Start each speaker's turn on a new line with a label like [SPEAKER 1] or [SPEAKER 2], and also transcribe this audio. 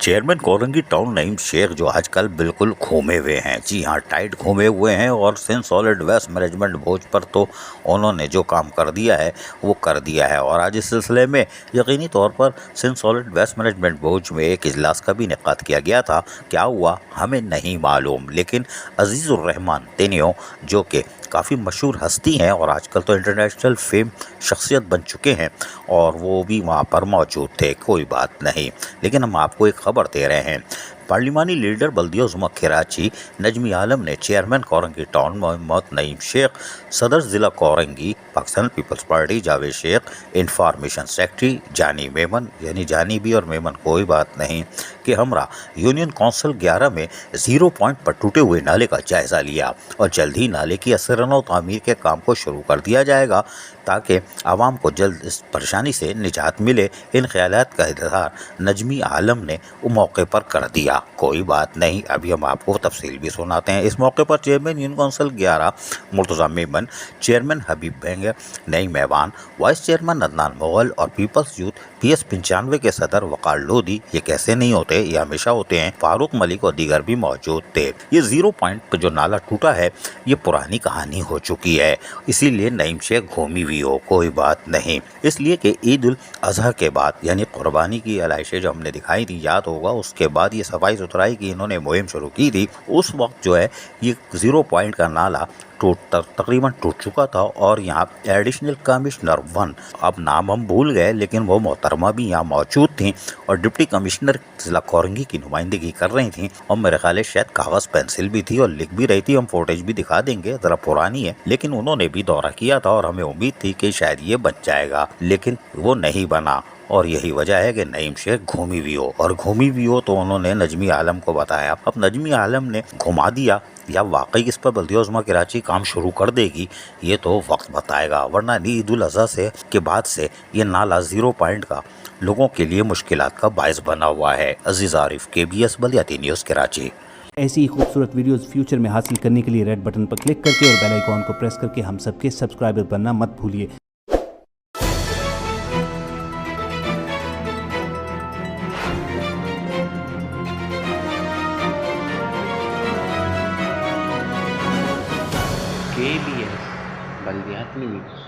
[SPEAKER 1] Chairman Korangi town Naeem Sheikh जो आजकल बिल्कुल घूमे हुए हैं, जी हाँ, टाइट घूमे हुए हैं। और सिंध सॉलिड वेस्ट मैनेजमेंट भोज पर तो उन्होंने जो काम कर दिया है वो कर दिया है। और आज इस सिलसिले में यकीनी तौर पर सिंध सॉलिड वेस्ट मैनेजमेंट भोज में एक इजलास का भी इनेकाद किया गया था। क्या हुआ हमें नहीं मालूम, लेकिन अजीज़ुर रहमान तेनियो जो कि काफ़ी मशहूर हस्ती हैं और आजकल तो इंटरनेशनल फेम शख्सियत बन चुके हैं, और वो भी वहाँ पर मौजूद थे। कोई बात नहीं, लेकिन हम आपको एक खबर दे रहे हैं। पार्लिमानी लीडर बल्दिया उज़्मा कराची नजमी आलम ने चेयरमैन कोरंगी टाउन मोहम्मद नईम शेख, सदर ज़िला कोरंगी पाकिस्तान पीपल्स पार्टी जावेद शेख, इंफॉर्मेशन सेक्रेटरी जानी मेमन, यानी जानी भी और मेमन कोई बात नहीं, कि हमरा यूनियन काउंसिल 11 में 0 पॉइंट पर टूटे हुए नाले का जायज़ा लिया और जल्द ही नाले की असरनो तामीर के काम को शुरू कर दिया जाएगा ताकि आवाम को जल्द इस परेशानी से निजात मिले। इन ख्यालात का इजहार नजमी आलम ने मौके पर कर दिया। कोई बात नहीं, अभी हम आपको तफसील भी सुनाते हैं। इस मौके पर chairman union council 11 Murtaza Memon, chairman Habib बेंग नई मेवान, वाइस चेयरमैन अदनान मुगल और पीपल्स यूथ PS 95 के सदर वकार लोधी, ये कैसे नहीं होते, ये हमेशा होते हैं, फारूक मलिक और दीगर भी मौजूद थे। ये 0 पॉइंट पर जो नाला टूटा है ये पुरानी कहानी हो चुकी है, इसीलिए नईम शेख घूमी हुई हो, कोई बात नहीं। इसलिए कि ईद उल अजहा के बाद यानी कुर्बानी की आलाइशें जो हमने दिखाई थी, याद होगा, उसके बाद ये सफाई सुथराई की इन्होंने मुहिम शुरू की थी। उस वक्त जो है ये 0 पॉइंट का नाला तकरीबन टूट चुका था और यहाँ एडिशनल कमिश्नर 1, अब नाम हम भूल गए, लेकिन वो मोहतरमा भी यहाँ मौजूद थी और डिप्टी कमिश्नर जिला कोरंगी की नुमाइंदगी कर रही थी। और मेरे ख्याल है शायद कागज पेंसिल भी थी और लिख भी रही थी। हम फुटेज भी दिखा देंगे, जरा पुरानी है, लेकिन उन्होंने भी दौरा किया था और हमें उम्मीद थी कि शायद ये बन जाएगा, लेकिन वो नहीं बना। और यही वजह है कि नईम शेख घूमी हुई हो, और घूमी हुई हो तो उन्होंने नजमी आलम को बताया। अब नजमी आलम ने घुमा दिया या वाकई इस पर बल्दिया उज़्मा कराची काम शुरू कर देगी, ये तो वक्त बताएगा। वरना ईद उल अज़हा से के बाद से ये नाला 0 पॉइंट का लोगों के लिए मुश्किलात का बायस बना हुआ है। अजीज आरिफ, KBS बल्दियाती न्यूज़ कराची।
[SPEAKER 2] ऐसी ही खूबसूरत वीडियोस फ्यूचर में हासिल करने के लिए रेड बटन पर क्लिक करके और बेल आइकॉन को प्रेस करके हम सबके सब्सक्राइबर बनना मत भूलिए।
[SPEAKER 3] KBS बल्दियाती न्यूज़।